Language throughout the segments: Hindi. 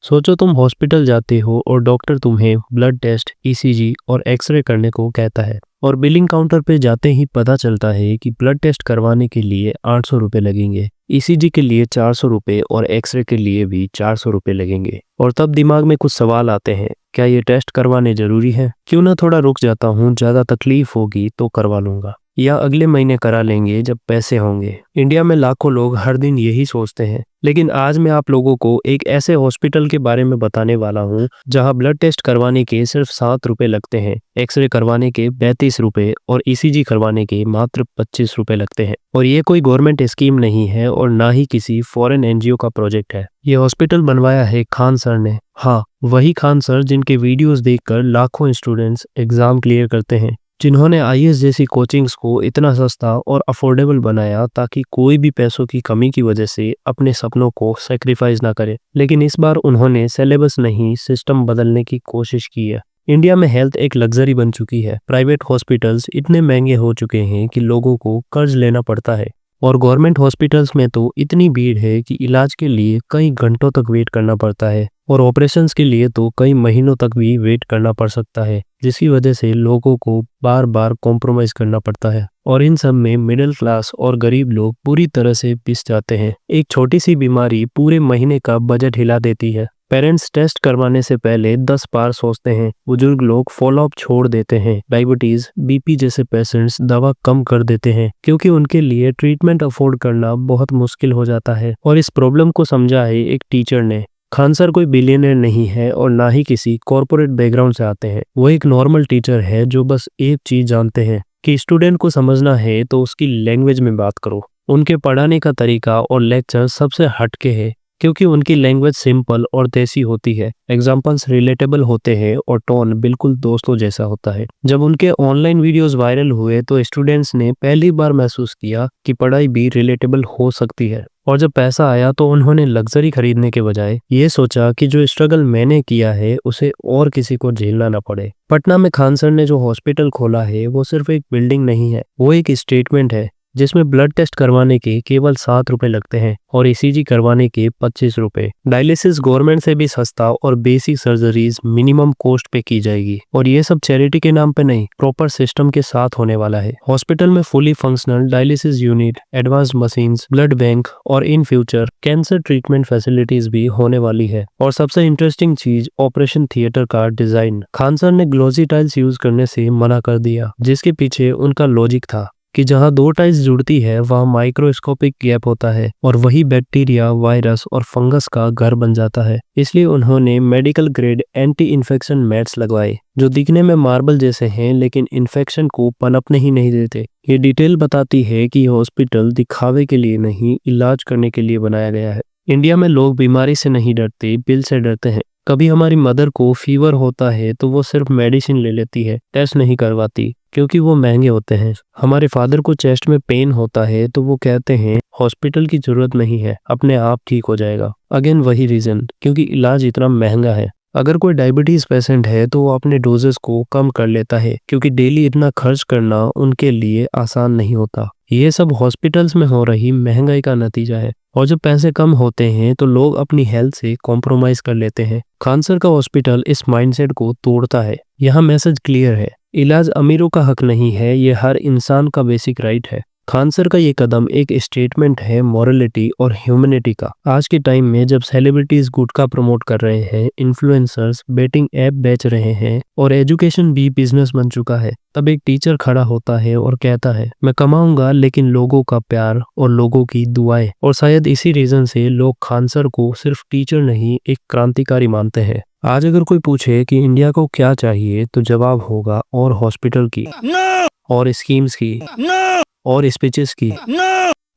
सोचो तुम हॉस्पिटल जाते हो और डॉक्टर तुम्हें ब्लड टेस्ट, ईसीजी और एक्सरे करने को कहता है और बिलिंग काउंटर पे जाते ही पता चलता है कि ब्लड टेस्ट करवाने के लिए 800 रुपये लगेंगे, ईसीजी के लिए 400 रुपये और एक्सरे के लिए भी 400 रुपये लगेंगे। और तब दिमाग में कुछ सवाल आते हैं, क्या ये टेस्ट करवाने जरूरी है? क्यों ना थोड़ा रुक जाता हूँ, ज़्यादा तकलीफ होगी तो करवा लूंगा, या अगले महीने करा लेंगे जब पैसे होंगे। इंडिया में लाखों लोग हर दिन यही सोचते हैं, लेकिन आज मैं आप लोगों को एक ऐसे हॉस्पिटल के बारे में बताने वाला हूँ जहाँ ब्लड टेस्ट करवाने के सिर्फ 7 रुपये लगते हैं, एक्सरे करवाने के 32 रुपये और ईसीजी करवाने के मात्र 25 रुपये लगते हैं। और ये कोई गवर्नमेंट स्कीम नहीं है और ना ही किसी फॉरेन एनजीओ का प्रोजेक्ट है। ये हॉस्पिटल बनवाया है खान सर ने। हाँ, वही खान सर जिनके वीडियोस देखकर लाखों स्टूडेंट्स एग्जाम क्लियर करते हैं, जिन्होंने आईएएस जैसी कोचिंग्स को इतना सस्ता और अफोर्डेबल बनाया ताकि कोई भी पैसों की कमी की वजह से अपने सपनों को सेक्रीफाइस ना करे। लेकिन इस बार उन्होंने सिलेबस नहीं, सिस्टम बदलने की कोशिश की है। इंडिया में हेल्थ एक लग्जरी बन चुकी है। प्राइवेट हॉस्पिटल्स इतने महंगे हो चुके हैं कि लोगों को कर्ज लेना पड़ता है, और गवर्नमेंट हॉस्पिटल्स में तो इतनी भीड़ है कि इलाज के लिए कई घंटों तक वेट करना पड़ता है, और ऑपरेशंस के लिए तो कई महीनों तक भी वेट करना पड़ सकता है, जिसकी वजह से लोगों को बार बार कॉम्प्रोमाइज करना पड़ता है। और इन सब में मिडिल क्लास और गरीब लोग पूरी तरह से पिस जाते हैं। एक छोटी सी बीमारी पूरे महीने का बजट हिला देती है। पेरेंट्स टेस्ट करवाने से पहले 10 बार सोचते हैं। बुजुर्ग लोग फॉलोअप छोड़ देते हैं। डायबिटीज, बीपी जैसे पेशेंट्स दवा कम कर देते हैं क्योंकि उनके लिए ट्रीटमेंट अफोर्ड करना बहुत मुश्किल हो जाता है। और इस प्रॉब्लम को समझा है एक टीचर ने। खान सर कोई बिलियनर नहीं है और ना ही किसी कॉर्पोरेट बैकग्राउंड से आते हैं। वो एक नॉर्मल टीचर है जो बस एक चीज जानते हैं कि स्टूडेंट को समझना है तो उसकी लैंग्वेज में बात करो। उनके पढ़ाने का तरीका और लेक्चर सबसे हटके है क्योंकि उनकी लैंग्वेज सिंपल और देसी होती है। एग्जाम्पल्स रिलेटेबल होते हैं और टोन बिल्कुल दोस्तों जैसा होता है। जब उनके ऑनलाइन वीडियोस वायरल हुए तो स्टूडेंट्स ने पहली बार महसूस किया कि पढ़ाई भी रिलेटेबल हो सकती है। और जब पैसा आया तो उन्होंने लग्जरी खरीदने के बजाय ये सोचा कि जो स्ट्रगल मैंने किया है उसे और किसी को झेलना ना पड़े। पटना में खान सर ने जो हॉस्पिटल खोला है वो सिर्फ एक बिल्डिंग नहीं है, वो एक स्टेटमेंट है जिसमें ब्लड टेस्ट करवाने के केवल 7 रुपए लगते हैं और ईसीजी करवाने के 25 रुपए। डायलिसिस गवर्नमेंट से भी सस्ता और बेसिक सर्जरीज मिनिमम कॉस्ट पे की जाएगी। और ये सब चैरिटी के नाम पे नहीं, प्रॉपर सिस्टम के साथ होने वाला है। हॉस्पिटल में fully functional dialysis unit, advance machines, blood bank और in future cancer treatment facilities भी होने वाली है। और सबसे इंटरेस्टिंग चीज, ऑपरेशन थिएटर का डिजाइन। खान सर ने ग्लोसी टाइल्स यूज करने से मना कर दिया, जिसके पीछे उनका लॉजिक था कि जहां 2 टाइल्स जुड़ती है वहां माइक्रोस्कोपिक गैप होता है और वही बैक्टीरिया, वायरस और फंगस का घर बन जाता है। इसलिए उन्होंने medical grade anti infection mats लगवाए जो दिखने में मार्बल जैसे हैं लेकिन इन्फेक्शन को पनपने ही नहीं देते। ये डिटेल बताती है कि हॉस्पिटल दिखावे के लिए नहीं, इलाज करने के लिए बनाया गया है। इंडिया में लोग बीमारी से नहीं डरते, बिल से डरते हैं। कभी हमारी मदर को फीवर होता है तो वो सिर्फ मेडिसिन ले लेती है, टेस्ट नहीं करवाती क्योंकि वो महंगे होते हैं। हमारे फादर को चेस्ट में पेन होता है तो वो कहते हैं हॉस्पिटल की जरूरत नहीं है, अपने आप ठीक हो जाएगा। अगेन वही रीजन, क्योंकि इलाज इतना महंगा है। अगर कोई डायबिटीज पेशेंट है तो वो अपने डोजेस को कम कर लेता है क्योंकि डेली इतना खर्च करना उनके लिए आसान नहीं होता। ये सब हॉस्पिटल्स में हो रही महंगाई का नतीजा है। और जब पैसे कम होते हैं तो लोग अपनी हेल्थ से कॉम्प्रोमाइज कर लेते हैं। खान सर का हॉस्पिटल इस माइंडसेट को तोड़ता है। यहाँ मैसेज क्लियर है, इलाज अमीरों का हक नहीं है, ये हर इंसान का बेसिक राइट है। खान सर का ये कदम एक स्टेटमेंट है मॉरलिटी और ह्यूमैनिटी का। आज के टाइम में जब सेलिब्रिटीज गुटखा प्रमोट कर रहे हैं, इन्फ्लुएंसर्स बेटिंग ऐप बेच रहे हैं और एजुकेशन भी बिजनेस बन चुका है, तब एक टीचर खड़ा होता है और कहता है मैं कमाऊंगा लेकिन लोगों का प्यार और लोगों की दुआएं। और शायद इसी रीजन से लोग खान सर को सिर्फ टीचर नहीं, एक क्रांतिकारी मानते हैं। आज अगर कोई पूछे कि इंडिया को क्या चाहिए तो जवाब होगा और हॉस्पिटल की, और स्कीम्स की, और स्पीचेस की।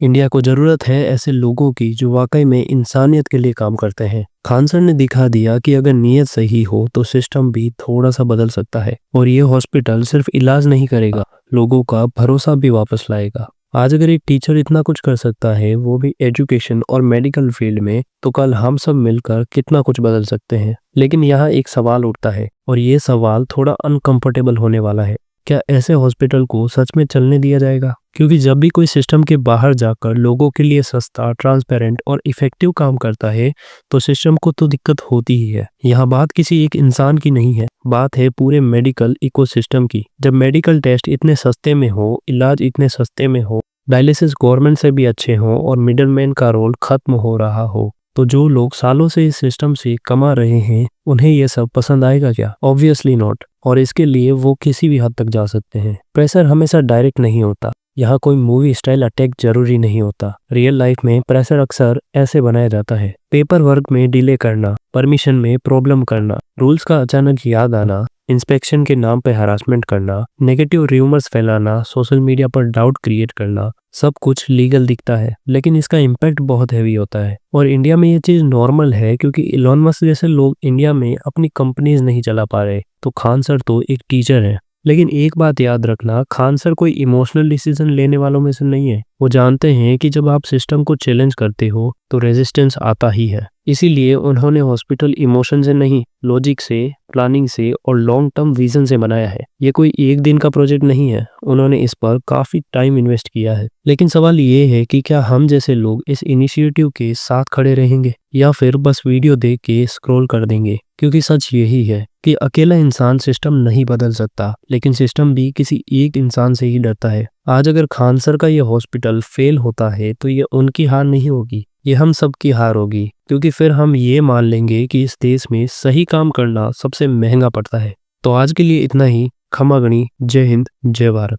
इंडिया को जरूरत है ऐसे लोगों की जो वाकई में इंसानियत के लिए काम करते हैं। खान सर ने दिखा दिया कि अगर नीयत सही हो तो सिस्टम भी थोड़ा सा बदल सकता है। और ये हॉस्पिटल सिर्फ इलाज नहीं करेगा, लोगों का भरोसा भी वापस लाएगा। आज अगर एक टीचर इतना कुछ कर सकता है, वो भी एजुकेशन और मेडिकल फील्ड में, तो कल हम सब मिलकर कितना कुछ बदल सकते हैं। लेकिन यहाँ एक सवाल उठता है और ये सवाल थोड़ा अनकंफर्टेबल होने वाला है। क्या ऐसे हॉस्पिटल को सच में चलने दिया जाएगा? क्योंकि जब भी कोई सिस्टम के बाहर जाकर लोगों के लिए सस्ता, ट्रांसपेरेंट और इफेक्टिव काम करता है, तो सिस्टम को तो दिक्कत होती ही है। यहाँ बात किसी एक इंसान की नहीं है, बात है पूरे मेडिकल इकोसिस्टम की। जब मेडिकल टेस्ट इतने सस्ते में हो, इलाज इतने सस्ते में हो, डायलिसिस गवर्नमेंट से भी अच्छे हो और मिडलमैन का रोल खत्म हो रहा हो, तो जो लोग सालों से इस सिस्टम से कमा रहे हैं, उन्हें यह सब पसंद आएगा क्या? Obviously not. और इसके लिए वो किसी भी हद तक जा सकते हैं। प्रेशर हमेशा डायरेक्ट नहीं होता। यहाँ कोई मूवी स्टाइल अटैक जरूरी नहीं होता। रियल लाइफ में प्रेशर अक्सर ऐसे बनाया जाता है। पेपर वर्क में डिले करना, परमिशन में प्रॉब्लम करना, रूल्स का अचानक याद आना, इंस्पेक्शन के नाम पे हरासमेंट करना, नेगेटिव र्यूमर्स फैलाना, सोशल मीडिया पर डाउट क्रिएट करना, सब कुछ लीगल दिखता है, लेकिन इसका इम्पैक्ट बहुत हैवी होता है। और इंडिया में ये चीज़ नॉर्मल है क्योंकि इलॉन मस्क जैसे लोग इंडिया में अपनी कंपनीज नहीं चला पा रहे। तो खान सर तो एक टीचर है। लेकिन एक बात याद रखना, खान सर कोई इमोशनल डिसीजन लेने वालों में से नहीं है। वो जानते हैं कि जब आप सिस्टम को चैलेंज करते हो तो रेजिस्टेंस आता ही है। इसीलिए उन्होंने हॉस्पिटल इमोशन से नहीं, लॉजिक से, प्लानिंग से और लॉन्ग टर्म विजन से बनाया है। ये कोई एक दिन का प्रोजेक्ट नहीं है, उन्होंने इस पर काफी टाइम इन्वेस्ट किया है। लेकिन सवाल ये है कि क्या हम जैसे लोग इस इनिशिएटिव के साथ खड़े रहेंगे या फिर बस वीडियो देख के स्क्रॉल कर देंगे? क्योंकि सच यही है कि अकेला इंसान सिस्टम नहीं बदल सकता, लेकिन सिस्टम भी किसी एक इंसान से ही डरता है। आज अगर खान सर का ये हॉस्पिटल फेल होता है तो ये उनकी हार नहीं होगी, ये हम सब की हार होगी। क्योंकि फिर हम ये मान लेंगे कि इस देश में सही काम करना सबसे महंगा पड़ता है। तो आज के लिए इतना ही। खमा गणी। जय हिंद, जय भारत।